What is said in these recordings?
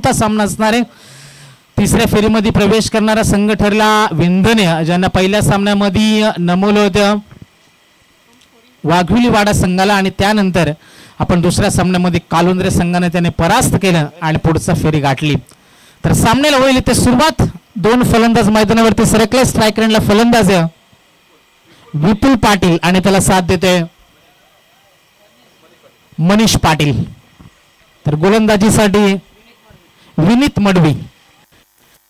मोठा सामना असणार आहे. तिसऱ्या फेरीमध्ये प्रवेश करणारा संघ ठरला विंधने, ज्यांना पहिल्या सामन्यामध्ये नमवलं होतं वाघविलीवाडा संघाला, आणि त्यानंतर आपण दुसऱ्या सामन्यामध्ये कालुंद्रे संघाने त्याने परास्त केलं आणि पुढचा फेरी गाठली. तर सामन्याला होईल इथे सुरुवात. दोन फलंदाज मैदानावरती सरकले. स्ट्राईक रेंजला फलंदाज विपुल पाटील आणि त्याला साथ देतोय मनीष पाटील. तर गोलंदाजीसाठी विनीत मडवी.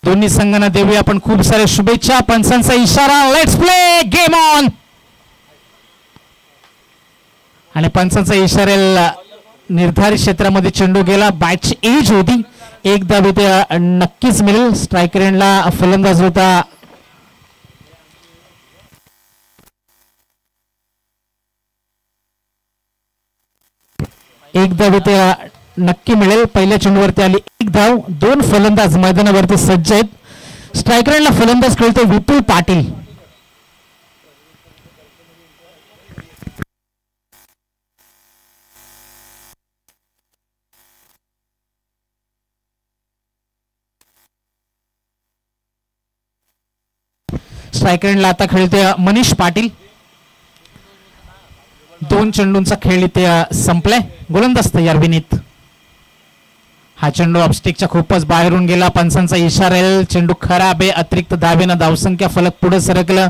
दोन्ही संघांना देऊया आपण खूप सारे शुभेच्छा. पंचांचा इशारा, लेट्स प्ले गेम ऑन. आणि पंचांचा इशाऱ्याला निर्धारित क्षेत्रामध्ये चेंडू गेला. बॅटची एज होती, एक धाव इथे नक्कीच मिळेल. स्ट्राईक रेंजला फलंदाज होता एक धाव इथे नक्की मिळेल. पहिल्या चेंडूवरती आली एक धाव. दोन फलंदाज मैदानावरती सज्ज आहेत. स्ट्राईक रेंजला फलंदाज खेळतो विपुल पाटील. स्ट्राईक रेंजला आता खेळते मनीष पाटील. दोन चेंडूंचा खेळ इथे संपलाय. गोलंदाज तयार विनीत. हा चेंडू ऑफस्टिकच्या खूपच बाहेरून गेला. पंचांचा इशारा, चेंडू खराब आहे. अतिरिक्त धावेनं धावसंख्या फलक पुढे सरकलं.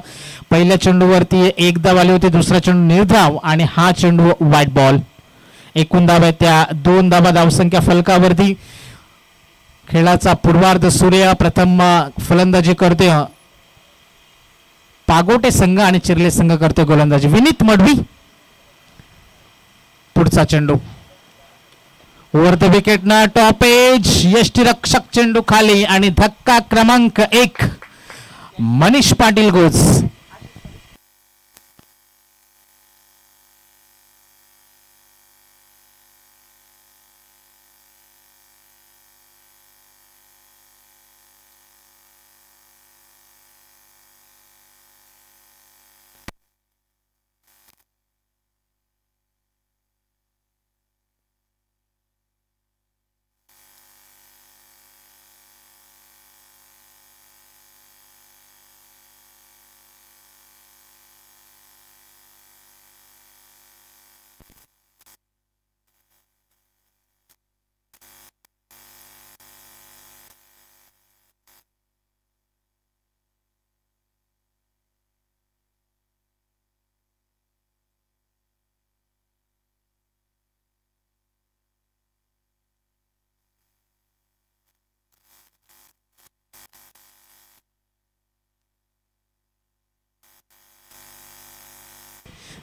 पहिल्या चेंडूवरती एक धाव आली होती, दुसरा चेंडू निर्धाव आणि हा चेंडू व्हाईट बॉल. एकूण धाव आहे त्या 2 धावा धावसंख्या फलकावरती. खेळाचा पूर्वार्ध सूर्य प्रथम फलंदाजी करते पागोटे संघ आणि चिरले संघ करते गोलंदाजी विनीत मडवी. पुढचा चेंडू ओव्हर द विकेट ना टॉप एज. यष्टीरक्षक चेंडू खाली आणि धक्का क्रमांक 1 मनीष पाटील गोज.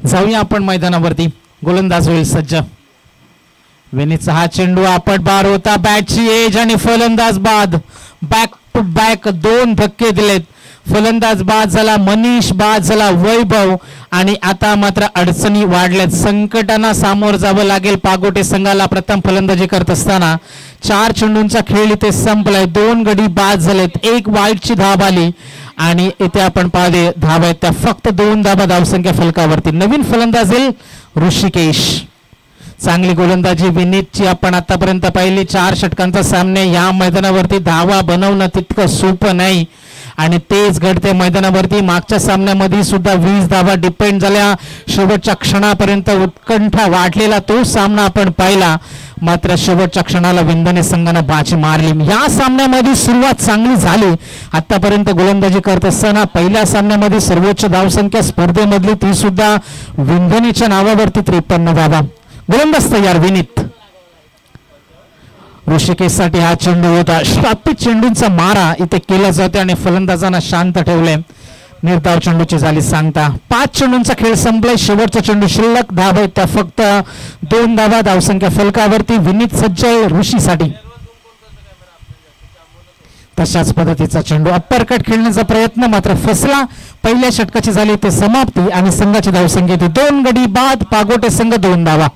जाऊया आपण मैदानावरती. गोलंदाज होईल सज्ज. विनीतचा हा चेंडू आपट बार होता. बॅटची एज आणि फलंदाज बाद. बॅक टू बॅक 2 धक्के दिलेत. फलंदाज बाद झाला मनीष, बाद झाला वैभव आणि आता मात्र अडचणी वाढल्यात. संकटांना सामोर जावं लागेल पागोटे संघाला. प्रथम फलंदाजी करत असताना 4 चेंडूंचा खेळ इथे संपलाय. 2 गडी बाद झालेत. 1 वाईटची धाव आली आणि इथे आपण पाहिले धावा आहेत त्या फक्त 2 धावा धावसंख्या फलकावरती. नवीन फलंदाज येईल ऋषिकेश. चांगली गोलंदाजी विनीतची आपण आतापर्यंत पाहिली. 4 षटकांचा सामने. या मैदानावरती धावा बनवणं तितकं सोपं नाही आणि तेच घडते मैदानावरती. मागच्या सामन्यामध्ये सुद्धा 20 धावा डिपेंड झाल्या. शेवटच्या क्षणापर्यंत उत्कंठा वाढलेला तो सामना आपण पाहिला. मात्र शेवटच्या क्षणाला विंधने संघानं बाजी मारली. या सामन्यामध्ये सुरुवात चांगली झाली. आतापर्यंत गोलंदाजी करत असताना पहिल्या सामन्यामध्ये सर्वोच्च धावसंख्या स्पर्धेमधली ती सुद्धा विंधनेच्या नावावरती 53 धावा. गोलंदाज तयार विनीत. ऋषिकेशसाठी हा चेंडू होता. श्रापित चेंडूंचा मारा इथे केला जातो आणि फलंदाजांना शांत ठेवले. निर्धाव चेंडूची झाली सांगता. 5 चेंडूंचा खेळ संपलाय. शेवटचा चेंडू शिल्लक. धावा आहेत त्या फक्त 2 धावा धावसंख्या फलकावरती. विनीत सज्ज ऋषीसाठी. तशाच पद्धतीचा चेंडू अप्परकट खेळण्याचा प्रयत्न मात्र फसला. पहिल्या षटकाची झाली ते समाप्ती आणि संघाची धावसंख्या 2 गडी बाद. पागोटे संघ 2 धावा.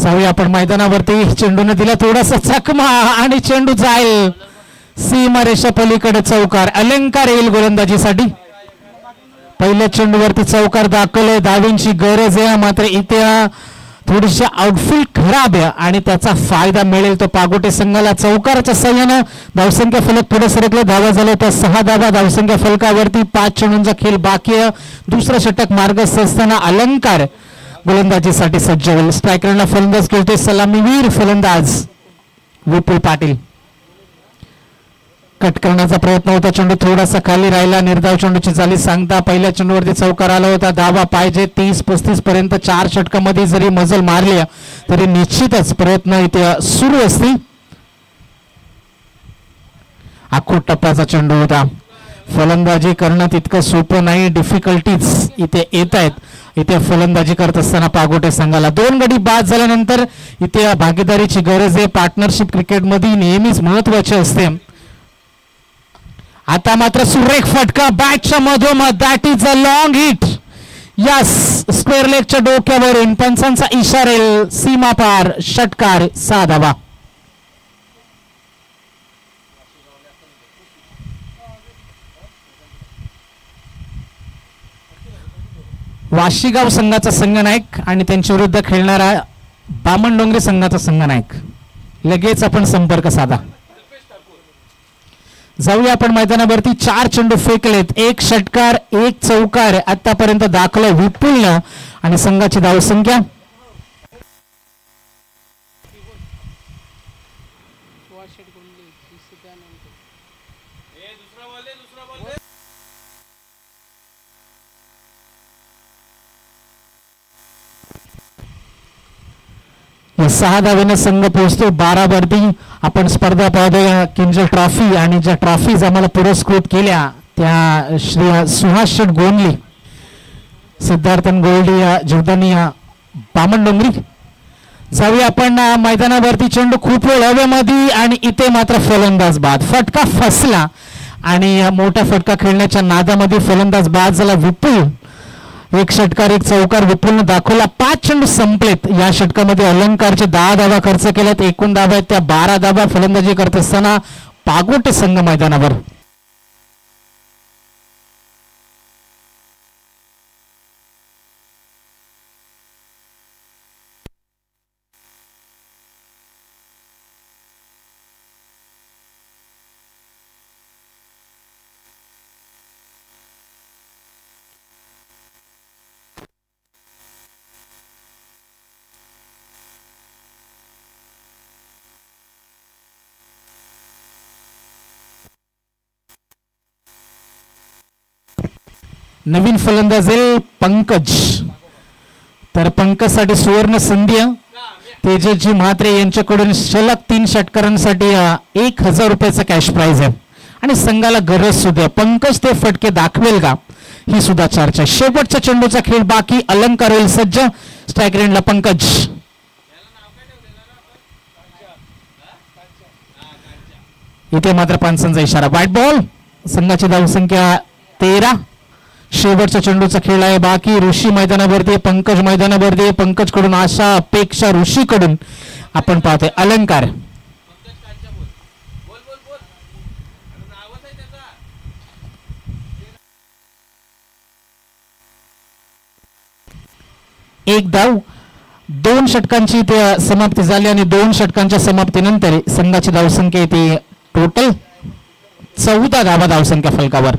जाऊया आपण मैदानावरती. चेंडूने दिला थोडासा चकमा आणि चेंडू जाईल सीमा रेषा पलीकडे. चौकार अलंकार येईल गोलंदाजीसाठी. पहिल्या चेंडूवरती चौकार दाखल आहे. धावींची गरज आहे मात्र इथे थोडीशी आउटफील्ड खराब आहे आणि त्याचा फायदा मिळेल तो पागोटे संघाला. चौकाराच्या सहाय्यानं धावसंख्या फलक पुढे सरकले. धावा झाल्या त्या 6 धावा. धावसंख्या फलकावरती 5 चेंडूंचा खेळ बाकी आहे. दुसरं षटक मार्गस्थ असताना अलंकार गोलंदाजीसाठी सज्ज होईल. स्ट्रायकरला फलंदाज खेळते सलामीवीर फलंदाज विपुल पाटील. कट करण्याचा प्रयत्न होता. चेंडू थोडासा खाली राहिला. निर्धाव चेंडूची झाली सांगता. पहिल्या चेंडूवरती चौकार आला होता. धावा पाहिजे 30-35 पर्यंत. 4 षटकामध्ये जरी मजल मारली तरी निश्चितच प्रयत्न इथे सुरू असतील. आखूड टप्प्याचा चेंडू होता. फलंदाजी करणं तितकं सोपं नाही. डिफिकल्टीज इथे येत आहेत. इथे फलंदाजी करत असताना पागोटे संघाला 2 गडी बाद झाल्यानंतर इथे भागीदारीची गरज आहे. पार्टनरशिप क्रिकेटमध्ये नेहमीच महत्वाची असते. आता मात्र सुरेख फटका बॅटच्या मधोमध. That is a long hit. Yes, square लेगच्या डोक्यावरून पंचांचा इशारा. सीमा पार. षटकार. 6 धावा. वाशीगाव संघाचा संघनायक आणि त्यांच्या विरुद्ध खेळणारा बामणडोंगरी संघाचा संघनायक. लगेच आपण संपर्क साधा. जाऊया आपण मैदानावरती. 4 चेंडू फेकलेत. 1 षटकार 1 चौकार आतापर्यंत दाखल विपुल आणि संघाची धावसंख्या या 6 धावेने संघ पोहोचतो 12 वरती. आपण स्पर्धा पाहतोय किंजल ट्रॉफी आणि ज्या ट्रॉफीज आम्हाला पुरस्कृत केल्या त्या श्री सुहास शेठ गोंडली, सिद्धार्थन गोल्डिया, जीवदानिया, बामणडोंगरी. जाऊया आपण मैदानावरती. चेंडू खूप वेळ हवेमध्ये आणि इथे मात्र फलंदाज बाद. फटका फसला आणि मोठा फटका खेळण्याच्या नादामध्ये फलंदाज बाद झाला विपुल. 1 षटकार 1 चौकार विपुलने दाखवला. 5 चेंडू संपलेत. या षटकामध्ये अलंकारचे 10 धावा खर्च केल्यात. एकूण धावा आहेत त्या 12 धावा. फलंदाजी करत असताना पागोटे संघ मैदानावर. नवीन फलंदाज आहे पंकज. तर पंकज साठी सुवर्ण संधी. तेजस्वी म्हात्रे यांच्याकडून सलग 3 षटकारांसाठी 1000 रुपयाचा कॅश प्राइज आहे आणि संघाला गरज सुद्धा. पंकज ते फटके दाखवेल का ही सुद्धा चर्चा. शेवटच्या चेंडूचा खेळ बाकी. अलंकार होईल सज्ज. स्ट्राईक रेंजला पंकज. इथे मात्र पंचांचा इशारा. White ball. संघाची धावसंख्या 13. शेवटच्या चेंडूचा खेळ आहे बाकी. ऋषी मैदानावरती. पंकज मैदानावरती. पंकज कडून आशा अपेक्षा ऋषी कडून आपण पाहतोय. अलंकार. एक धाव. 2 षटकांची समाप्ती झाली आणि 2 षटकांच्या समाप्तीनंतर संघाची धावसंख्या येते टोटल 14 धावा धावसंख्या फलकावर.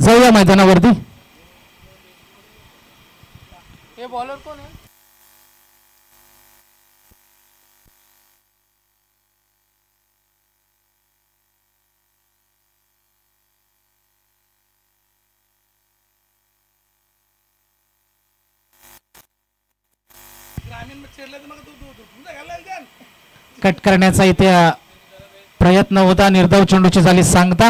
जाऊया मैदानावरती. हे बॉलर कोण आहे? कट करण्याचा इथे प्रयत्न होता. निर्धाव चेंडूची झाली सांगता.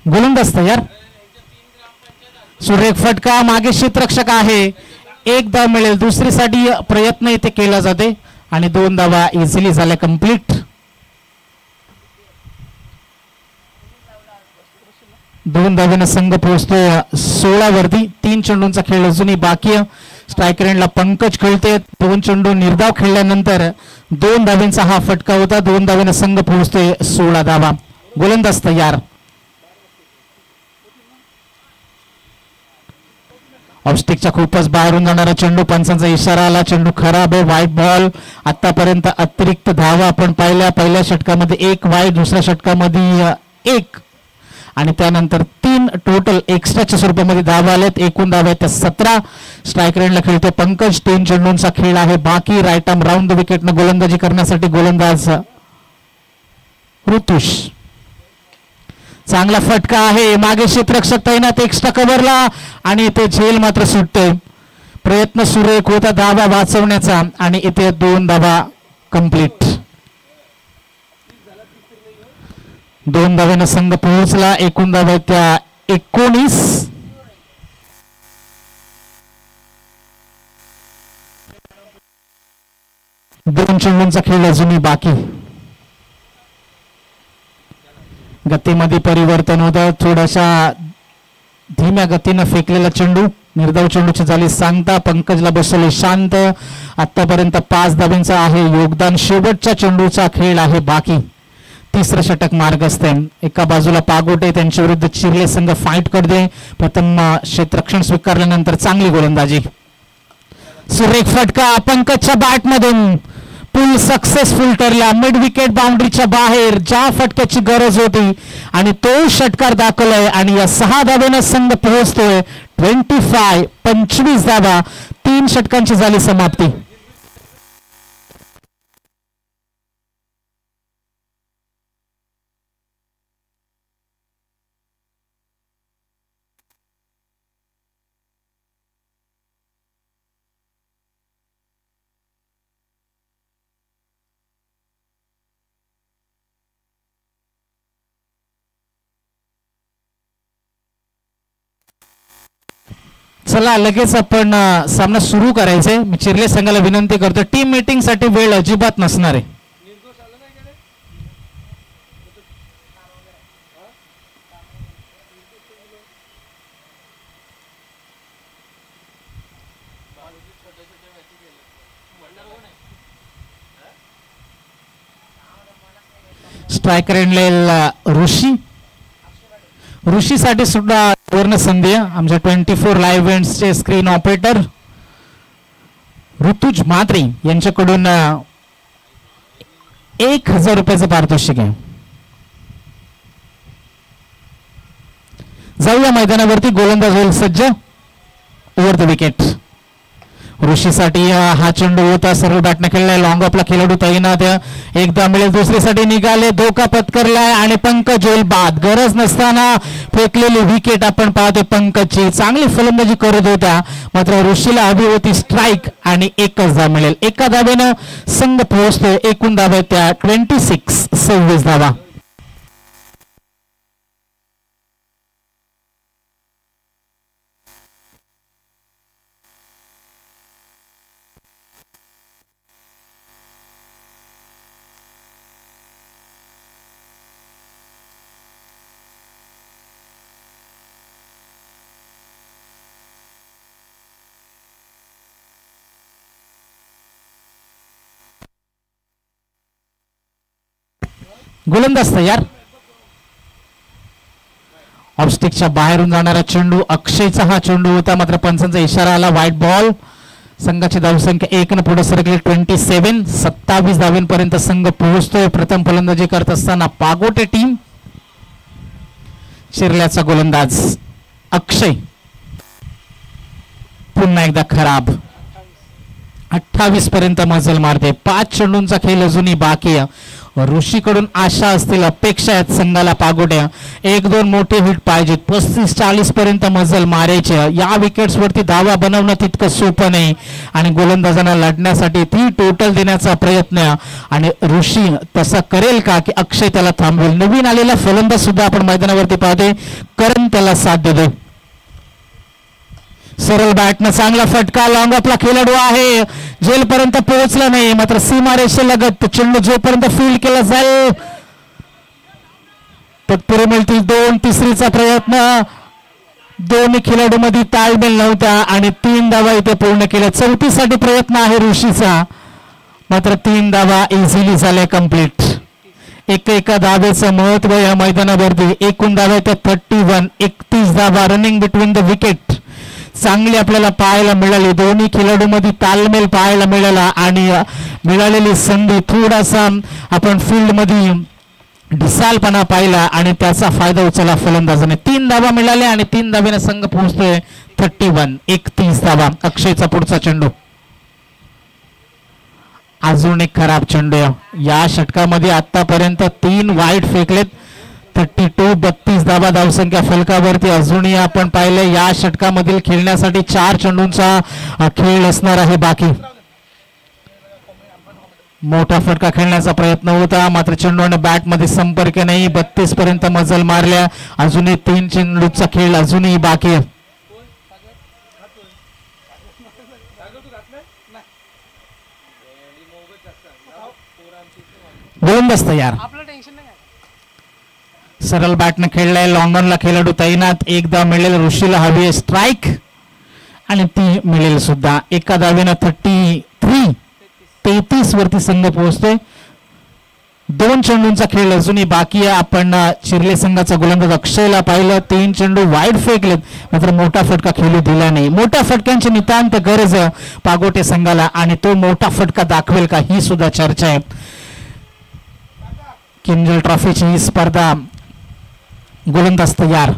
गोलंदाज तयार. सुरेख फटका. मागे क्षेत्ररक्षक आहे. एक धाव मिळेल. दुसरीसाठी प्रयत्न इथे केला जाते आणि 2 धावा इझिली झाल्या कंप्लीट. 2 धावेनं संघ पोहोचतोय 16 वरती. 3 चेंडूंचा खेळ अजूनही बाकी. स्ट्रायकर एंडला पंकज खेळते. 2 चेंडू निर्धाव खेळल्यानंतर 2 धावेंचा हा फटका होता. 2 धावेनं संघ पोहोचतोय 16 धावा. गोलंदाज तयार. ऑफस्टिकच्या खूपच बाहेरून जाणारा चेंडू. पंचांचा इशारा आला. चेंडू खराब आहे. White ball. आतापर्यंत अतिरिक्त धावा आपण पाहिल्या. पहिल्या षटकामध्ये 1 वाईट, दुसऱ्या षटकामध्ये 1 आणि त्यानंतर 3 टोटल एक्स्ट्राच्या स्वरूपामध्ये धावा आल्यात. एकूण धावा आहेत 17. स्ट्रायकर एंडला खेळतो पंकज. 3 चेंडूंचा खेळ आहे बाकी. राईट आर्म राऊंड द विकेटनं गोलंदाजी करण्यासाठी गोलंदाज ऋतुष. चांगला फटका आहे. मागे क्षेत्ररक्षक तैनात एक्स्ट्रा कव्हरला आणि इथे झेल मात्र सुटते. प्रयत्न सुरेख होता धावा वाचवण्याचा आणि इथे 2 धावा कंप्लीट. 2 धाव्यानं संघ पोहोचला. एकूण धावा त्या 19. दोन चेंडूंचा खेळ अजूनही बाकी. गतीमध्ये परिवर्तन होतं. थोडासा धीम्या गतीनं फेकलेला चेंडू. निर्धाव चेंडूची झाली सांगता. पंकजला बसवले शांत. आतापर्यंत 5 धाब्यांचा आहे योगदान. शेवटच्या चेंडूचा खेळ आहे बाकी. 3रं षटक मार्गस्थ आहे. एका बाजूला पागोटे त्यांच्या विरुद्ध चिरले संघ फाईट करते. प्रथम क्षेत्ररक्षण स्वीकारल्यानंतर चांगली गोलंदाजी. सुरेख फटका पंकजच्या बॅटमधून. पुल सक्सेसफुल ठरला. मिड विकेट बाउंड्रीच्या बाहेर ज्या फटक्याची गरज होती आणि तो षटकार दाखवलाय आणि या 6 धावेनं संघ पोहोचतोय 25 धावा. 3 षटकांची झाली समाप्ती. चला लगेच आपण सामना सुरू करायचंय. मी चिरले संघाला विनंती करतो टीम मीटिंग साठी वेळ अजिबात नसणार आहे. स्ट्रायकर एंडला ऋषीसाठी सुद्धा वर्ण संधी. आमच्या 24 live इव्हेंट्सचे screen operator Rituj Mhatre यांच्याकडून 1000 रुपयाचं पारितोषिक आहे. जाऊया मैदानावरती. गोलंदाज होईल सज्ज. Over the wicket. ऋषीसाठी हा चेंडू होता. सर्व बॅटने खेळलाय. लॉंग ऑफला खेळाडू तैनात. एकदा मिळेल. दुसरीसाठी निघाले. धोका पत्करलाय आणि पंकज होईल बाद. गरज नसताना फेकलेली विकेट आपण पाहतोय. पंकजची चांगली फलंदाजी करत होत्या मात्र ऋषीला हवी होती स्ट्राईक आणि 1च धाव मिळेल. 1 धावेनं संघ पोहोचतोय. एकूण धावा त्या 26 धावा. गोलंदाज तयार. ऑफस्टिकच्या बाहेरून जाणारा चेंडू. अक्षयचा हा चेंडू होता मात्र पंचांचा इशारा आला. White ball. संघाची धावसंख्या 1 न पुढे सरकली. 27 धावेंपर्यंत संघ पोहोचतोय. प्रथम फलंदाजी करत असताना पागोटे टीम. चिरल्याचा गोलंदाज अक्षय पुन्हा एकदा खराब. 28 पर्यंत मजल मारते. 5 चेंडूंचा खेळ अजूनही बाकी आहे. ऋषीकडून आशा असतील, अपेक्षा आहेत संघाला पागोट्या. 1-2 मोठे हिट पाहिजेत. 35-40 पर्यंत मजल मारायचे. या विकेट्स वरती धावा बनवणं तितकं सोपं नाही आणि गोलंदाजांना लढण्यासाठी ती टोटल देण्याचा प्रयत्न. आणि ऋषी तसा करेल का की अक्षय त्याला थांबवेल? नवीन आलेला फलंदाज सुद्धा आपण मैदानावरती पाहतोय, करण त्याला साथ देतोय. सरळ बॅटनं चांगला फटका. लॉंग ऑफला खेळाडू आहे, जेलपर्यंत पोहोचला नाही, मात्र सीमारेषेलगत चेंडू जोपर्यंत फील्ड केला जाईल तत्पुरे मिळतील 2. तिसरीचा प्रयत्न. दोन्ही खेळाडूंमध्ये ताळमेल नव्हता आणि 3 धावा इथे पूर्ण केल्या. 34साठी प्रयत्न आहे ऋषीचा, मात्र 3 धावा इझिली झाल्या कंप्लीट. एका धावेचं महत्व या मैदानावरती. एकूण धावा 31. 31 धावा रनिंग बिटवीन द विकेट चांगली आपल्याला पाहायला मिळाली. दोन्ही खेळाडूंमध्ये तालमेल पाहायला मिळाला आणि मिळालेली संधी थोडासा आपण फील्डमध्ये ढिसालपणा पाहिला आणि त्याचा फायदा उचलला फलंदाजाने. 3 धावा मिळाल्या आणि 3 धावेने संघ पोहोचतोय 31. 31 धावा. अक्षयचा पुढचा चेंडू. अजून एक खराब चेंडू. या षटकामध्ये आतापर्यंत 3 वाईट फेकलेत. 32. 32 धावा धावसंख्या फलकावरती. अजूनही आपण पाहिलं या षटकामधील खेळण्यासाठी 4 चेंडूंचा खेळ असणार आहे बाकी. मोठा फटका खेळण्याचा प्रयत्न होता, मात्र चेंडूने बॅटमध्ये संपर्क नाही. 32 पर्यंत मजल मारल्या. अजूनही 3 चेंडूचा खेळ अजूनही बाकी आहे. गोलंदाज तयार. आपलं टेन्शन नाही. सरळ बॅटने खेळलाय. लॉंगॉनला खेळाडू तैनात. एकदा मिळेल ऋषीला हवी आहे स्ट्राईक आणि ती मिळेल सुद्धा. एका धावेनं 33 वरती संघ पोहोचतोय. 2 चेंडूंचा खेळ अजूनही बाकी आहे. आपण चिरले संघाचा गोलंदाज अक्षयला पाहिलं. 3 चेंडू वाईड फेकलेत, मात्र मोठा फटका खेळू दिला नाही. मोठ्या फटक्यांची नितांत गरज पागोटे संघाला आणि तो मोठा फटका दाखवेल का ही सुद्धा चर्चा आहे. किंजल ट्रॉफीची ही स्पर्धा. गोलंदाज तयार.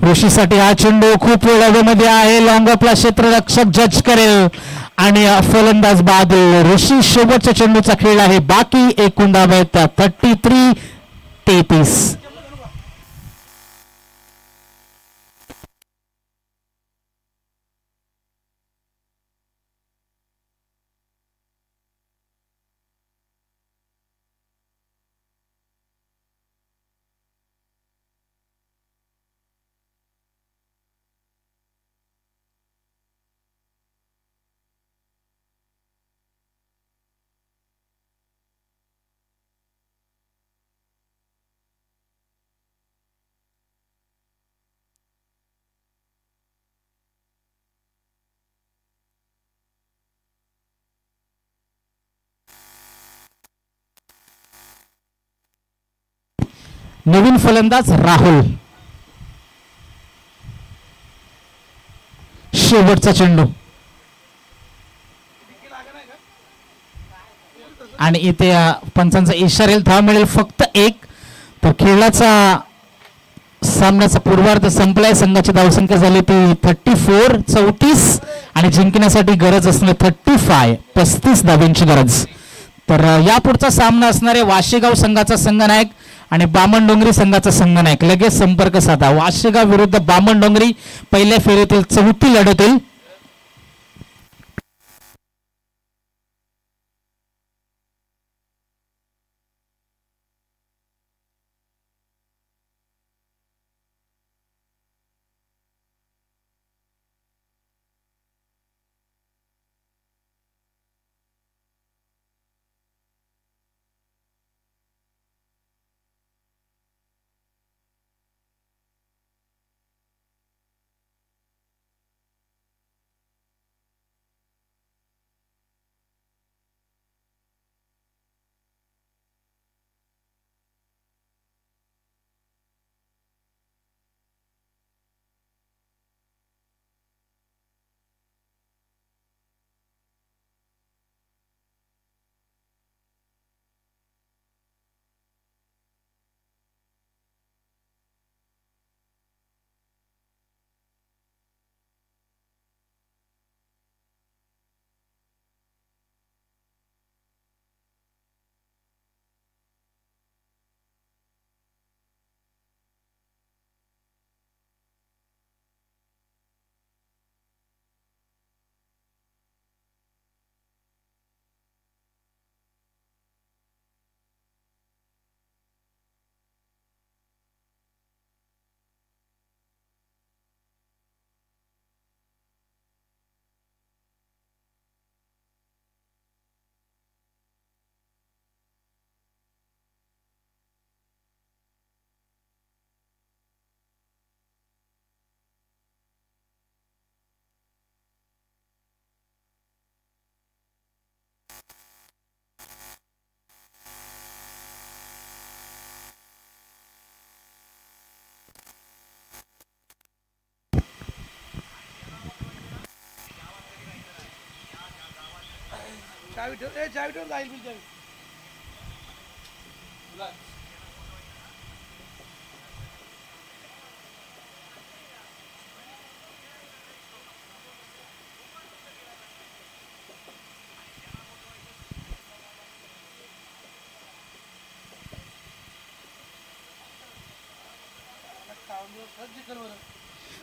ऋषीसाठी हा चेंडू खूप हवेमध्ये आहे. लॉंगअपला क्षेत्ररक्षक जज करेल आणि फलंदाज बाद. ऋषी शेवटच्या चेंडूचा खेळ आहे बाकी. एकूण धावा आहेत 33. नवीन फलंदाज राहुल. शेवटचा चेंडू आणि इथे पंचांचा इशारेल धाव मिळेल फक्त 1. तर खेळाचा सामन्याचा पूर्वार्ध संपलाय. संघाची धावसंख्या झाली ती 34. 34 आणि जिंकण्यासाठी गरज असणे 35. 35 धावांची गरज. तर यापुढचा सामना असणारे वाशेगाव संघाचा संघनायक आणि बामणडोंगरी संघाचा संघनायक. लगेच संपर्क साधा. वाशेगाव विरुद्ध बामणडोंगरी पहिल्या फेरीतील 4थी लढत होईल. चावी ठेव, चावी ठेव, जाईल मी चावी.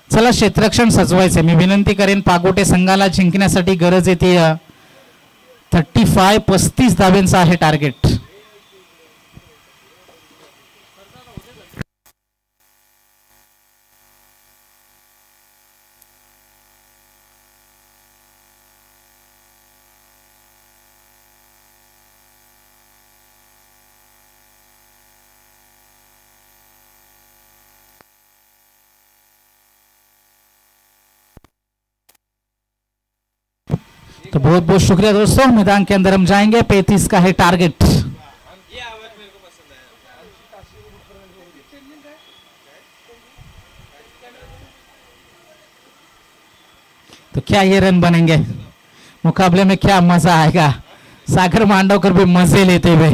चला क्षेत्ररक्षण सजवायचे. मी विनंती करेन पागोटे संघाला जिंकण्यासाठी गरज येते 35 धाब्यांचा आहे टार्गेट. तो बहुत बहुत शुक्रिया दोस्तों. मैदान के अंदर हम जाएंगे. 35 का है टारगेट. तो क्या ये रन बनेंगे? मुकाबले में क्या मजा आएगा. सागर मांडवकर भी मजे लेते हुए.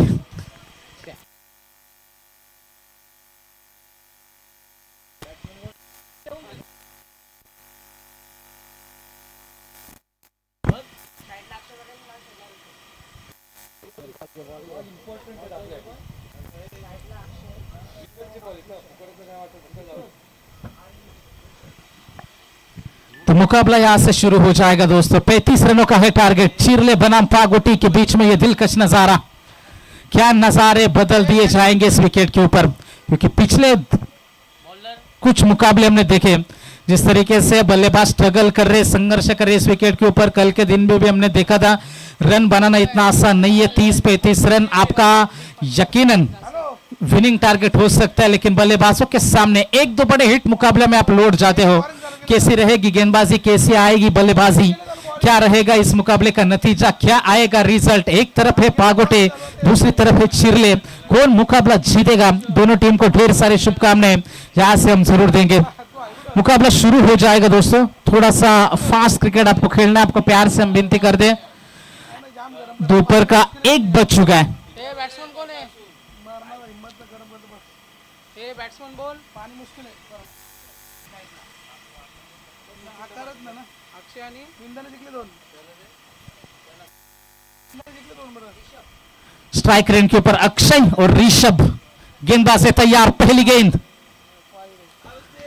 तो मुकाबला यहां से शुरू हो जाएगा दोस्तों. 35 रनों का है टारगेट. चिरले बनाम पागोटी के बीच में यह दिलकश नजारा. क्या नजारे बदल दिए जाएंगे इस विकेट के ऊपर, क्योंकि पिछले कुछ मुकाबले हमने देखे जिस तरीके से बल्लेबाज स्ट्रगल कर रहे, संघर्ष कर रहे इस विकेट के ऊपर. कल के दिन में भी हमने देखा था रन बनाना इतना आसान नहीं है. 30-35 रन आपका यकीनन विनिंग टारगेट हो सकता है, लेकिन बल्लेबाजों के सामने एक दो बड़े हिट मुकाबले में आप लौट जाते हो. कैसी रहेगी गेंदबाजी, कैसी आएगी बल्लेबाजी, क्या रहेगा इस मुकाबले का नतीजा, क्या आएगा रिजल्ट. एक तरफ है पागोटे, दूसरी तरफ है चिरले. कौन मुकाबला जीतेगा? दोनों टीम को ढेर सारी शुभकामनाएं यहां से हम जरूर देंगे. मुकाबला शुरू हो जाएगा दोस्तों. थोड़ा सा फास्ट क्रिकेट आपको खेलना है. आपको प्यार से हम विनती कर दे. दोपहर का 1 बज चुका है. बैट्समैन कौन है? बैट्समैन बोल. पानी मुश्किल है. अक्षय आणि विंदाने जिंकले 2. स्ट्राइक रेंज के ऊपर अक्षय और ऋषभ. गेंदबाज है तैयार. पहली गेंद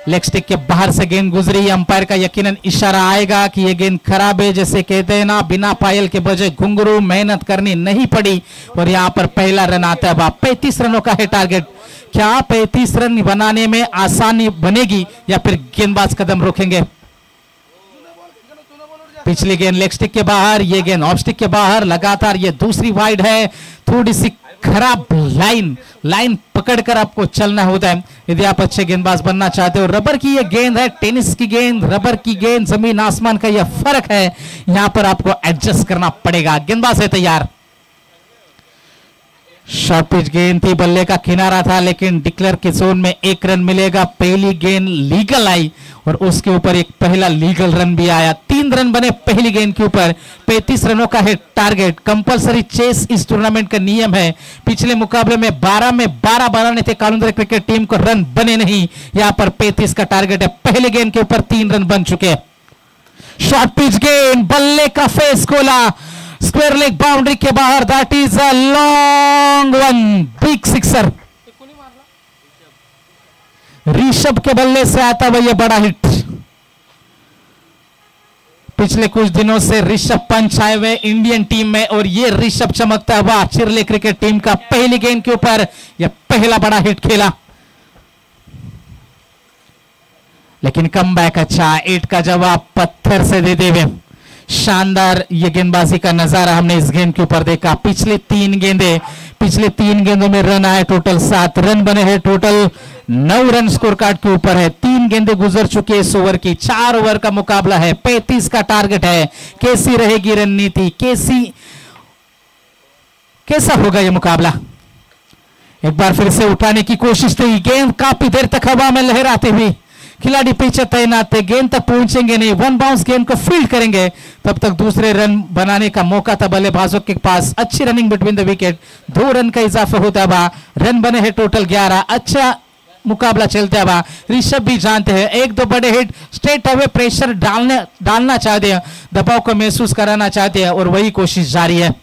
लेग स्टिक के बाहर से गेंद गुजरी. अंपायर का यकीनन इशारा आएगा कि यह गेंद खराब है. जैसे कहते हैं ना, बिना पायल के बजे घुंघरू. मेहनत करनी नहीं पड़ी और यहां पर पहला रन आता है. 35 रनों का है टारगेट. क्या 35 रन बनाने में आसानी बनेगी या फिर गेंदबाज कदम रोकेंगे? पिछली गेंद लेग स्टिक के बाहर, ये गेंद ऑफ स्टिक के बाहर. लगातार ये दूसरी वाइड है. थोड़ी सी खराब लाइन पकड़कर आपको चलना होता है यदि आप अच्छे गेंदबाज बनना चाहते हो. रबर की ये गेंद है, टेनिस की गेंद, रबर की गेंद, जमीन आसमान का यह फर्क है. यहां पर आपको एडजस्ट करना पड़ेगा. गेंदबाज है तैयार. शॉर्ट पिच गेंद थी, बल्ले का किनारा था, लेकिन डिक्लेयर के जोन में 1 रन मिलेगा. पहली गेंद लीगल आई और उसके ऊपर एक पहला लीगल रन भी आया. 3 रन बने पहली गेंद के ऊपर. 35 रनों का है टारगेट. कंपलसरी चेस इस टूर्नामेंट का नियम है. पिछले मुकाबले में 12 में 12 बनाने थे कालुंद्रे क्रिकेट टीम को, रन बने नहीं. यहां पर 35 का टारगेट है. पहली गेंद के ऊपर 3 रन बन चुके हैं. शॉर्ट पिच गेंद, बल्ले का फेस खोला, स्क्वायर लेग बाउंड्री के बाहर. That is a long one, big sixer. Rishabh के बल्ले से आता हुआ यह बड़ा हिट. पिछले कुछ दिनों से ऋषभ पंच आए हुए इंडियन टीम में और ये ऋषभ चमकता हुआ चिरले क्रिकेट टीम का. पहली गेंद के ऊपर यह पहला बड़ा हिट खेला, लेकिन कमबैक अच्छा. 8 का जवाब पत्थर से दे देवे. शानदार ये गेंदबाजी का नजारा हमने इस गेंद के ऊपर देखा. पिछले 3 गेंदों में रन आए टोटल 7 रन बने हैं. टोटल 9 रन स्कोर कार्ड के ऊपर है. 3 गेंदें गुजर चुकी है इस ओवर की. 4 ओवर का मुकाबला है. 35 का टारगेट है. कैसी रहेगी रणनीति, कैसा होगा यह मुकाबला? एक बार फिर से उठाने की कोशिश थी. गेंद काफी देर तक हवा में लहराते हुए खिलाड़ी पीछे तैनात थे, गेंद तक पहुंचेंगे नहीं, वन बाउंस गेंद को फील्ड करेंगे तब तक दूसरे रन बनाने का मौका था बल्लेबाजों के पास। अच्छी running between the wicket, 2 run का इजाफा होता हुआ, रन बने हैं टोटल 11। अच्छा मुकाबला चलता हुआ, ऋषभ भी जानते हैं 1-2 बड़े हिट स्ट्रेट अवे प्रेशर डालना चाहते हैं, दबाव को महसूस कराना चाहते हैं और वही कोशिश जारी है।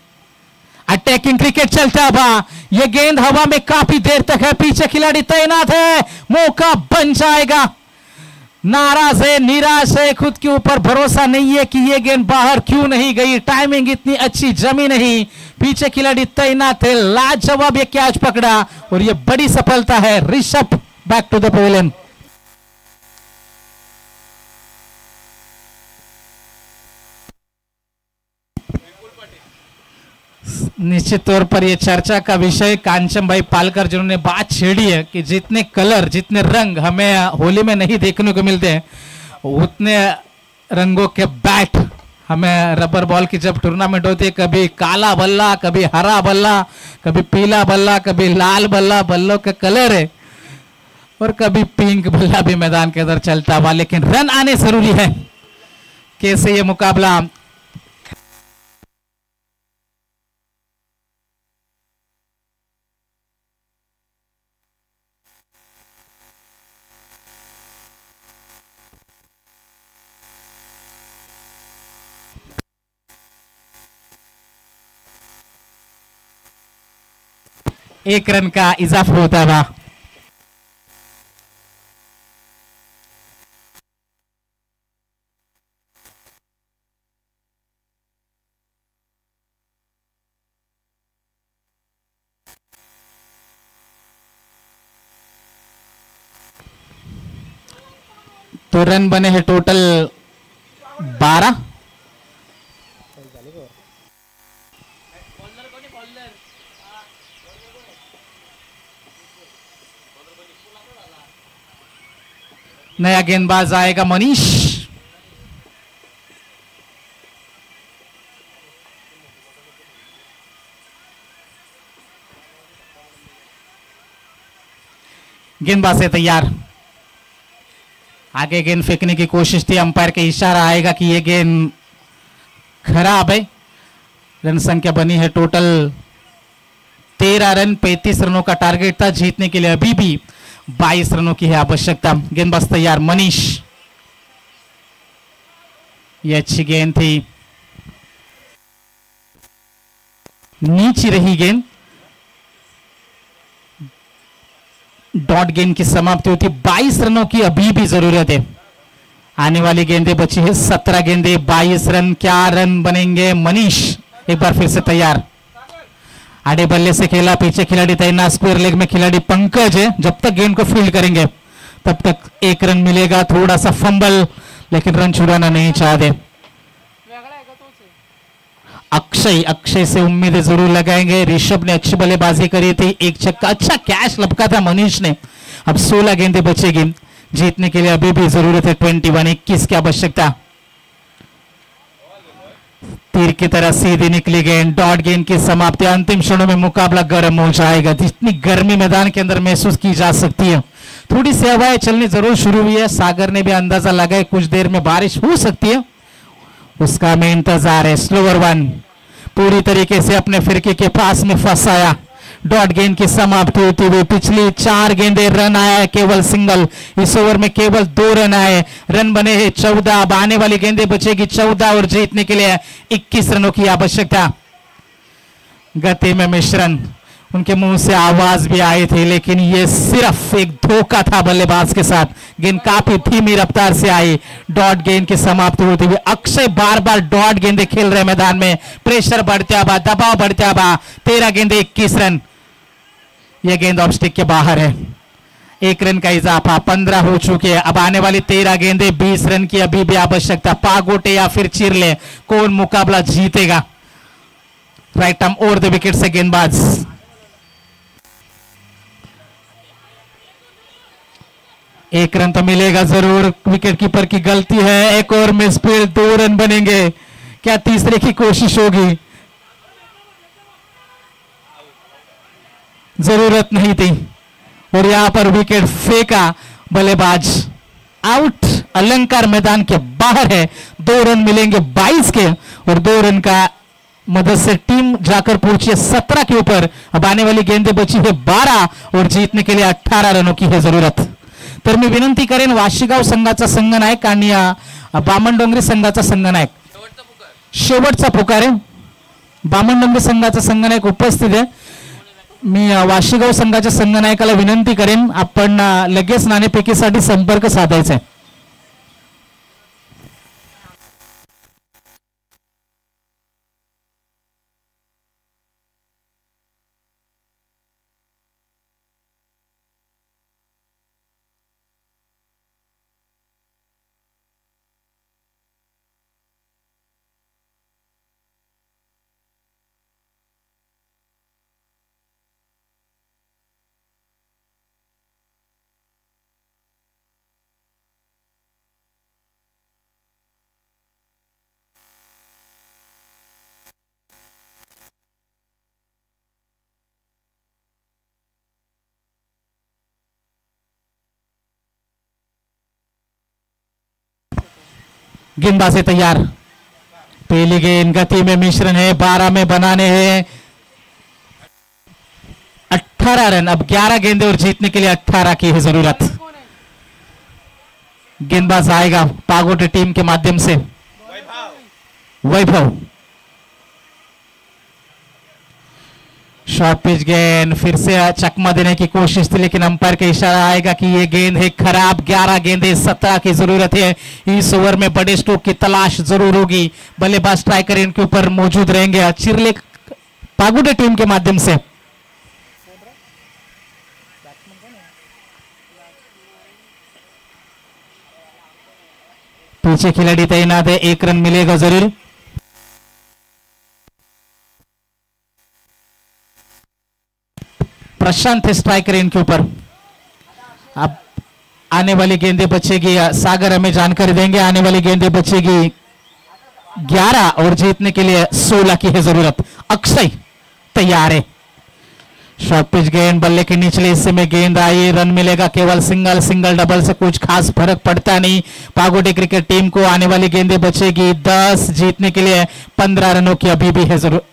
अटैकिंग क्रिकेट चलता हुआ, यह गेंद हवा में काफी देर तक है, पीछे खिलाड़ी तैनात है, मौका बन जाएगा। नाराज है, निराश है, खुद के ऊपर भरोसा नहीं है कि यह गेंद बाहर क्यों नहीं गई, टाइमिंग इतनी अच्छी जमी नहीं, पीछे खिलाड़ी तैनात है, लाजवाब ये कैच पकड़ा और यह बड़ी सफलता है। Rishabh back to the pavilion. निश्चित तौर पर यह चर्चा का विषय कांचन भाई पालकर जिन्होंने बात छेड़ी है कि जितने कलर जितने रंग हमें होली में नहीं देखने को मिलते हैं, उतने रंगों के बैट हमें रबर बॉल की जब टूर्नामेंट होती है, कभी काला बल्ला, कभी हरा बल्ला, कभी पीला बल्ला, कभी लाल बल्ला, बल्लों के कलर है, और कभी पिंक बल्ला भी मैदान के अंदर चलता हुआ, लेकिन रन आने जरूरी है। कैसे ये मुकाबला एक रन का इजाफा होता है। तो रन बने हैं टोटल 12। नया गेंदबाज आएगा मनीष। गेंदबाज है तैयार, आगे गेंद फेंकने की कोशिश थी, अंपायर का इशारा आएगा कि यह गेंद खराब है। रन संख्या बनी है टोटल 13 रन, 35 रनों का टारगेट था, जीतने के लिए अभी भी 22 रनों की है आवश्यकता। गेंदबाज तैयार मनीष, यह अच्छी गेंद थी, नीचे रही गेंद, डॉट गेंद की समाप्ति होती है। 22 रनों की अभी भी जरूरत है। आने वाली गेंदें बची है 17 गेंदें, 22 रन, क्या रन बनेंगे। मनीष एक बार फिर से तैयार, आड़े बल्ले से खेला, पीछे खिलाड़ी तैनात, स्क्वायर लेग में खिलाड़ी पंकज है, जब तक गेंद को फील्ड करेंगे तब तक 1 रन मिलेगा। थोड़ा सा फंबल, लेकिन रन छुड़ाना नहीं चाहते। अक्षय से उम्मीदें जरूर लगाएंगे। ऋषभ ने अच्छी बल्लेबाजी करी थी, एक छक्का, अच्छा कैच लपका था मनीष ने। अब 16 गेंदें बचेगी, जीतने के लिए अभी भी जरूरत है 21 की आवश्यकता। तीर की तरह सीधी निकली गेंद, डॉट गेंद की समाप्ति। अंतिम क्षणों में मुकाबला गर्म हो जाएगा, जितनी गर्मी मैदान के अंदर महसूस की जा सकती है। थोड़ी सी हवाएं चलनी जरूर शुरू हुई है, सागर ने भी अंदाजा लगाया कुछ देर में बारिश हो सकती है, उसका हमें इंतजार है। स्लोवर वन पूरी तरीके से अपने फिरके के पास में फंसाया, डॉट गेंद की समाप्ति होती हुई। पिछली 4 गेंदें रन आया है केवल सिंगल, इस ओवर में केवल 2 रन आए, रन बने हैं 14। अब आने वाली गेंदें बचेगी 14 और जीतने के लिए 21 रनों की आवश्यकता। गति में मिश्रण, उनके मुंह से आवाज भी आई थी, लेकिन यह सिर्फ एक धोखा था बल्लेबाज के साथ। गेंद काफी धीमी रफ्तार से आई, डॉट गेंद की समाप्ति होती हुई। अक्षय बार बार डॉट गेंदें खेल रहे मैदान में, प्रेशर बढ़ता हुआ, दबाव बढ़ता हुआ। 13 गेंदें 21 रन, यह गेंद ऑफ स्टिक के बाहर है। 1 रन का इजाफा, 15 हो चुके हैं। अब आने वाली 13 गेंदें, 20 रन की अभी भी आवश्यकता। पागोटे या फिर चिरले, कौन मुकाबला जीतेगा। Right arm over the wicket से गेंदबाज, एक रन तो मिलेगा जरूर। विकेट कीपर की गलती है, एक और मिसफील्ड, 2 रन बनेंगे। क्या तीसरे की कोशिश होगी, जरूरत नहीं थी, और यहां पर विकेट फेंका बल्लेबाज। आउट, अलंकार मैदान के बाहर है। 2 रन मिलेंगे 22 के और 2 रन का मदद से टीम जाकर पहुंची है 17 के ऊपर। अब आने वाली गेंदें बची है 12 और जीतने के लिए 18 रनों की है जरूरत। तर मी विनंती करेन वाशीगाव संघाचा संघनायक आणि बामणडोंगरी संघाचा संघनायक शेवटचा पुकार आहे। बामणडोंगरी संघाचा संघनायक उपस्थित आहे। मी वाशीगाव संघाच्या संघनायकाला विनंती करेन आपण लगेच नाणेफेकीसाठी संपर्क साधायचा आहे। गेंदबाजी तैयार, पहली गेंद गति में मिश्रण है, 12 में बनाने हैं 18 रन। अब 11 गेंदे और जीतने के लिए 18 की है जरूरत। गेंदबाज आएगा पागोटे टीम के माध्यम से वैभव। शॉर्ट पिच गेंद, फिर से चकमा देने की कोशिश थी लेकिन अंपायर का इशारा आएगा कि ये गेंद है खराब। 11 गेंदे 17 की जरूरत है। इस ओवर में बड़े स्ट्रोक की तलाश जरूर होगी। बल्लेबाज स्ट्राइकर इनके ऊपर मौजूद रहेंगे चिरले पागुडे टीम के माध्यम से। पीछे खिलाड़ी तैनात है, 1 रन मिलेगा जरूर। प्रशांत है स्ट्राइकर इनके ऊपर। अब आने वाली गेंदें बचेगी, सागर हमें जानकारी देंगे। आने वाली गेंदें बचेगी 11 और जीतने के लिए 16 की है जरूरत। अक्षय तैयार है। शॉर्ट पिच गेंद, बल्ले के निचले हिस्से में गेंद आई, रन मिलेगा केवल सिंगल। सिंगल डबल से कुछ खास फर्क पड़ता नहीं। पागोटे क्रिकेट टीम को आने वाली गेंदें बचेगी 10, जीतने के लिए 15 रनों की अभी भी है जरूरत।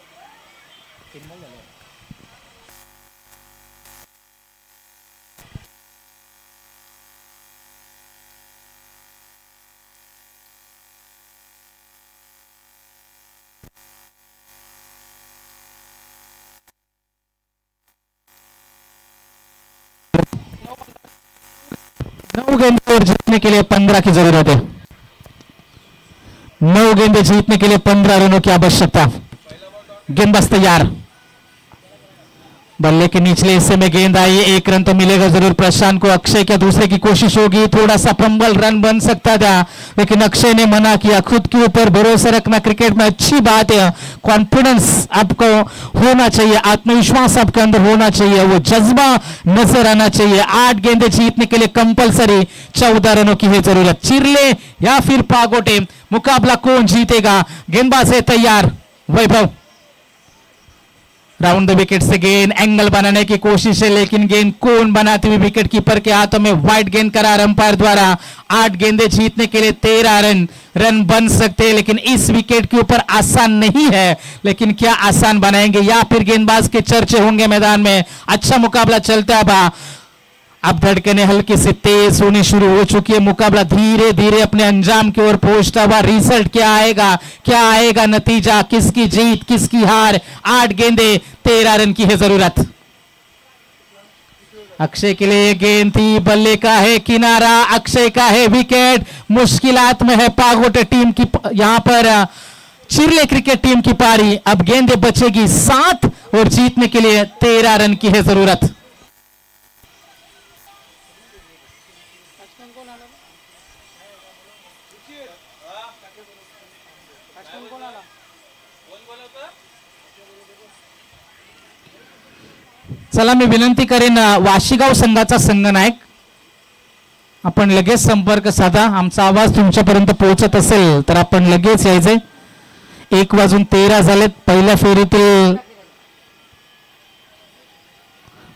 गेंदे और जीतने के लिए 15 की जरूरत है। 9 गेंदे जीतने के लिए 15 रनों की आवश्यकता। गेंदबाज तैयार, बल्ले के निचले हिस्से में गेंद आई, 1 रन तो मिलेगा जरूर प्रशांत को। अक्षय क्या दूसरे की कोशिश होगी, थोड़ा सा फंबल रन बन सकता था लेकिन अक्षय ने मना किया। खुद के ऊपर भरोसा रखना क्रिकेट में अच्छी बात है। कॉन्फिडेंस आपको होना चाहिए, आत्मविश्वास आपके अंदर होना चाहिए, वो जज्बा नजर आना चाहिए। 8 गेंदे जीतने के लिए कंपलसरी 14 रनों की है जरूरत। चिरले या फिर पागोटे, मुकाबला कौन जीतेगा? गेंदबाज है तैयार वैभव। राउंड द विकेट से गेंद, एंगल बनाने की कोशिश है लेकिन गेंद कौन बनाते हुए विकेट कीपर के हाथों में वाइड गेंद करार अंपायर द्वारा। 8 गेंदे जीतने के लिए 13 रन बन सकते हैं लेकिन इस विकेट के ऊपर आसान नहीं है। लेकिन क्या आसान बनाएंगे या फिर गेंदबाज के चर्चे होंगे मैदान में। अच्छा मुकाबला चलता है। अब धड़कने हल्के से तेज होनी शुरू हो चुकी है। मुकाबला धीरे धीरे अपने अंजाम की ओर पहुंचता हुआ। रिजल्ट क्या आएगा नतीजा, किसकी जीत किसकी हार। 8 गेंदे 13 रन की है जरूरत। अक्षय के लिए गेंद थी, बल्ले का है किनारा, अक्षय का है विकेट। मुश्किलात में है पागोटे टीम की। यहां पर चिरले क्रिकेट टीम की पारी। अब गेंदे बचेगी 7 और जीतने के लिए 13 रन की है जरूरत। चला मी विनंती करेन वाशीगाव संघाचा संघनायक आपण लगेच संपर्क साधा। आमचा आवाज तुमच्यापर्यंत पोहोचत असेल तर आपण लगेच यायचे। 1:13 झालेत। पहिल्या फेरीतील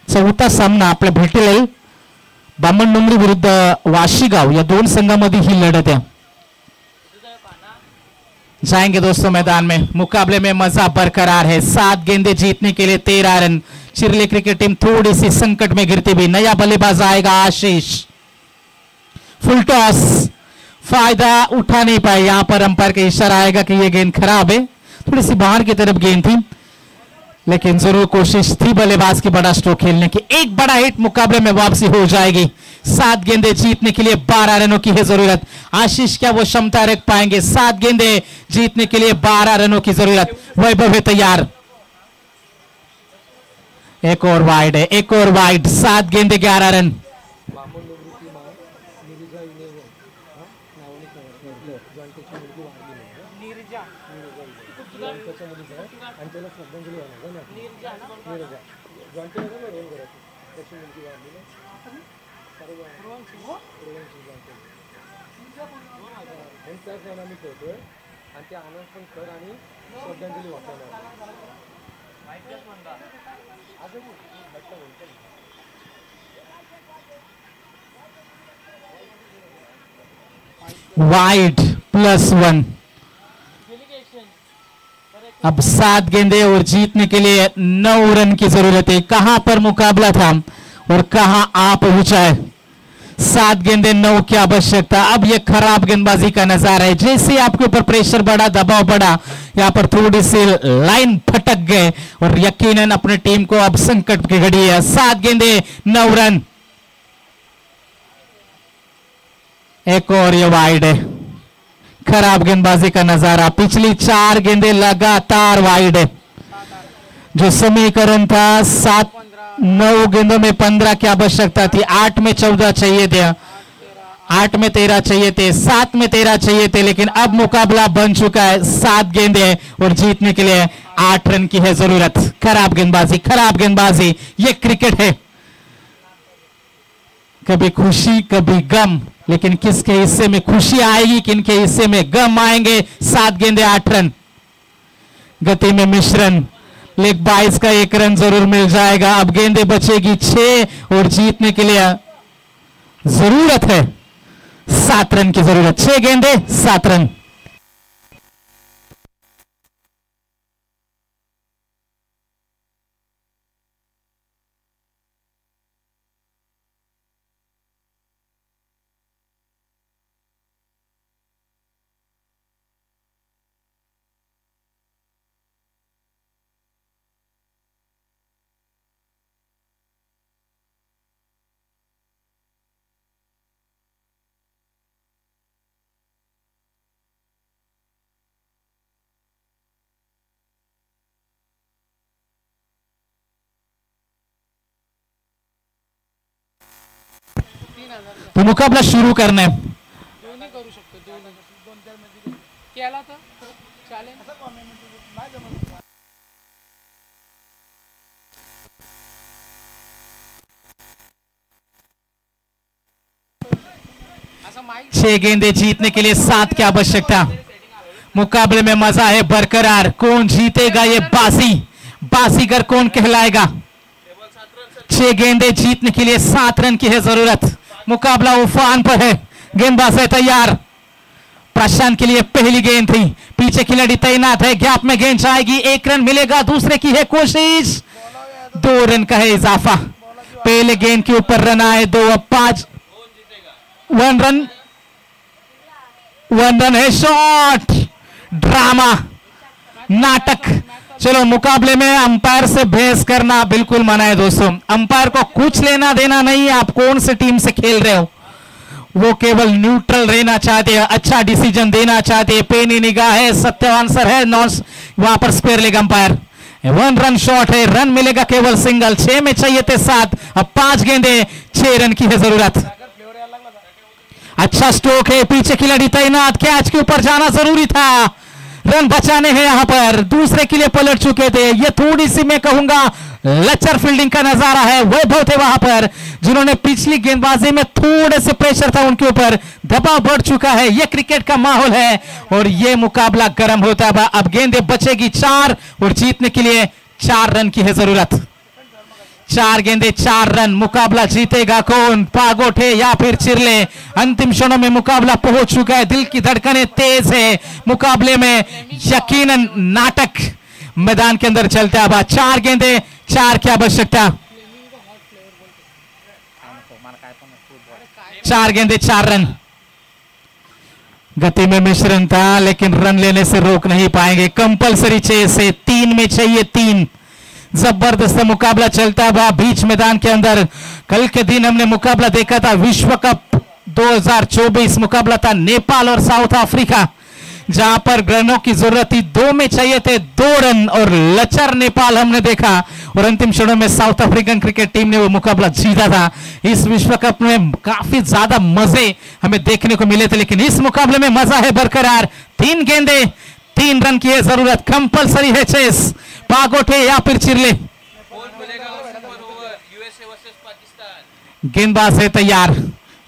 4था सामना आपल्या भेटीला येईल। बामणडोंगरी विरुद्ध वाशीगाव या दोन संघामध्ये ही लढत है। जाएंगे दोस्तों मैदान में, मुकाबले में मजा बरकरार है। 7 गेंदे जीतने के लिए 13 रन। चिरले क्रिकेट टीम थोड़ी सी संकट में गिरती हुई। नया बल्लेबाज आएगा आशीष। फुल टॉस, फायदा उठा नहीं पाए। यहां पर अंपायर का इशारा आएगा कि यह गेंद खराब है, थोड़ी सी बाहर की तरफ गेंद थी, लेकिन जरूर कोशिश थी बल्लेबाज की बड़ा स्ट्रोक खेलने की। एक बड़ा हिट, मुकाबले में वापसी हो जाएगी। 7 गेंदे जीतने के लिए 12 रनों की है जरूरत। आशीष क्या वो क्षमता रख पाएंगे? 7 गेंदे जीतने के लिए 12 रनों की जरूरत। वैभव है तैयार। एक और वाइड है, एक और वाइड। 7 गेंदे 11 रन। वाइड +1। अब 7 गेंदे और जीतने के लिए 9 रन की जरूरत है। कहां पर मुकाबला था और कहां आप पहुंचा है। 7 गेंदे 9 की आवश्यकता। अब यह खराब गेंदबाजी का नजारा है। जैसे आपके ऊपर प्रेशर बढ़ा, दबाव बढ़ा, यहां पर थोड़ी सी लाइन फटक गए और यकीनन अपने टीम को अब संकट की घड़ी है। 7 गेंदे 9 रन। एक और ये वाइड है। खराब गेंदबाजी का नजारा। पिछली 4 गेंदे लगातार वाइड है। जो समीकरण था 9 गेंदों में 15 की आवश्यकता थी, 8 में 14 चाहिए थे, 8 में 13 चाहिए थे, 7 में 13 चाहिए थे, लेकिन अब मुकाबला बन चुका है। 7 गेंदे और जीतने के लिए 8 रन की है जरूरत। खराब गेंदबाजी, खराब गेंदबाजी। ये क्रिकेट है, कभी खुशी कभी गम, लेकिन किसके हिस्से में खुशी आएगी, किनके हिस्से में गम आएंगे। 7 गेंदे 8 रन। गति में मिश्रण, लेग 22 का 1 रन जरूर मिल जाएगा। अब गेंदे बचेगी 6 और जीतने के लिए जरूरत है 7 रन की जरूरत। 6 गेंदे 7 रन। तो मुकाबला शुरू करना है। दोन्ही करू शकतो, दोन-चार मध्ये केला तर चालेल। असं कॉमेंट नाही जमत। 6 गेंदे जीतने के लिए 7 की आवश्यकता। मुकाबले में मजा है बरकरार। कौन जीतेगा ये बाजी, बाजीगर कौन कहलाएगा। 6 गेंदे जीतने के लिए 7 रन की है जरूरत। मुकाबला उफान पर है। गेंदबाज है तैयार। प्रशांत के लिए पहली गेंद थी, पीछे खिलाड़ी तैनात है। गैप में गेंद जाएगी, 1 रन मिलेगा। दूसरे की है कोशिश, 2 रन का है इजाफा। पहले गेंद के ऊपर रन आए 2, अब 5। 1 रन, 1 रन है। शॉट, ड्रामा, नाटक। चलो, मुकाबले में अंपायर से बहस करना बिल्कुल मना है दोस्तों। अंपायर को कुछ लेना देना नहीं है आप कौन से टीम से खेल रहे हो। वो केवल न्यूट्रल रहना चाहते हैं, अच्छा डिसीजन देना चाहते हैं। पेनी निगाह है, सत्य आंसर है, नॉन वहां पर square leg umpire. 1 run shot है, रन मिलेगा केवल सिंगल। 6 में चाहिए थे 7, अब 5 गेंदे 6 रन की है जरूरत। अच्छा स्ट्रोक है, पीछे खिलाड़ी तैनात। कैच के ऊपर जाना जरूरी था, रन बचाने हैं यहां पर। दूसरे के लिए पलट चुके थे। ये थोड़ी सी मैं कहूंगा लचर फील्डिंग का नजारा है। वैभव थे वहां पर जिन्होंने पिछली गेंदबाजी में थोड़े से प्रेशर था उनके ऊपर, दबाव बढ़ चुका है। यह क्रिकेट का माहौल है और यह मुकाबला गर्म होता है। अब गेंदें बचेगी 4 और जीतने के लिए 4 रन की है जरूरत। 4 गेंदे 4 रन। मुकाबला जीतेगा कौन, पागोटे या फिर चिरले? अंतिम क्षणों में मुकाबला पहुंच चुका है, दिल की धड़कनें तेज है, मुकाबले में यकीनन नाटक मैदान के अंदर चलता है। 4 गेंदे 4 की आवश्यकता, 4 गेंदे 4 रन। गति में मिश्रण था लेकिन रन लेने से रोक नहीं पाएंगे। कंपलसरी चेस है, 3 में चाहिए 3। जबरदस्त मुकाबला चलता हुआ बीच मैदान के अंदर। कल के दिन हमने मुकाबला देखा था, विश्व कप 2024 मुकाबला था नेपाल और साउथ अफ्रीका, जहां पर रनों की जरूरत थी, 2 में चाहिए थे 2 रन और लचर नेपाल हमने देखा और अंतिम क्षणों में साउथ अफ्रीकन क्रिकेट टीम ने वो मुकाबला जीता था। इस विश्व कप में काफी ज्यादा मजे हमें देखने को मिले थे, लेकिन इस मुकाबले में मजा है बरकरार। 3 गेंदे 3 रन की है जरूरत, कंपलसरी है चेस, पागोटे या फिर चिरले। गेंदबाज है तैयार,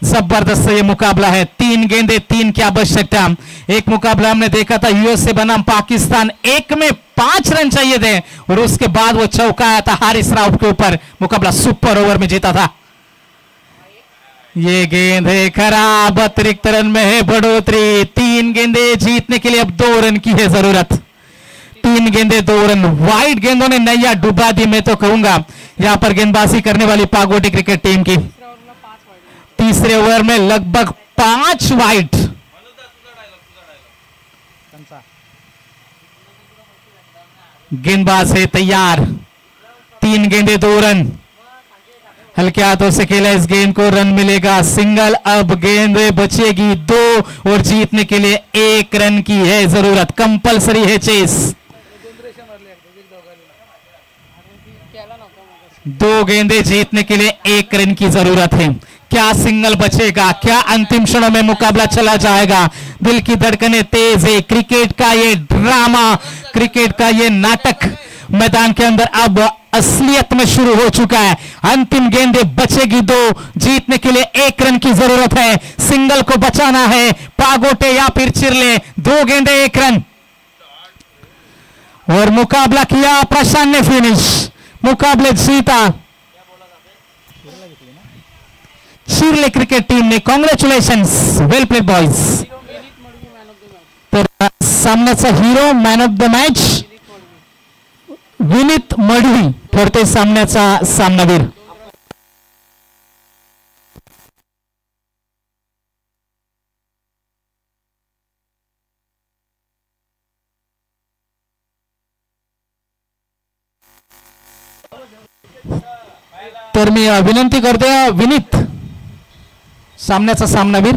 जबरदस्त ये मुकाबला है। 3 गेंदे 3 की आवश्यकता। एक मुकाबला हमने देखा था यूएसए बनाम पाकिस्तान, 1 में 5 रन चाहिए थे और उसके बाद वो चौका आया था हारिस राउत के ऊपर, मुकाबला सुपर ओवर में जीता था। ये गेंद है खराब, अतिरिक्त रन में है बढ़ोतरी। 3 गेंदे जीतने के लिए अब 2 रन की है जरूरत। 3 गेंदे 2 रन। वाइड गेंदों ने नैया डुबा दी, मैं तो कहूंगा यहां पर गेंदबाजी करने वाली पागोटी क्रिकेट टीम की। तीसरे ओवर में लगभग 5 वाइड। गेंदबाज है तैयार, 3 गेंदे 2 रन। हल्के हाथों से खेला इस गेंद को, रन मिलेगा सिंगल। अब गेंद बचेगी 2 और जीतने के लिए 1 रन की है जरूरत, कंपलसरी है चेस। 2 गेंदे जीतने के लिए 1 रन की जरूरत है। क्या सिंगल बचेगा, क्या अंतिम क्षणों में मुकाबला चला जाएगा? दिल की धड़कनें तेज है, क्रिकेट का ये ड्रामा, क्रिकेट का ये नाटक मैदान के अंदर अब असलियत में शुरू हो चुका है। अंतिम गेंदे बचेगी 2, जीतने के लिए 1 रन की जरूरत है। सिंगल को बचाना है, पागोटे या फिर चिरले। 2 गेंदे 1 रन और मुकाबला किया प्रशांत ने फिनिश, मुकाबले जीता चिरले क्रिकेट टीम ने। Congratulations, well played boys. तर सामन्याचा हिरो, man of the match Vineet Madvi ठरते सामन्याचा सामनावीर। तर मी विनंती करते विनीत सामन्याचा सामनावीर।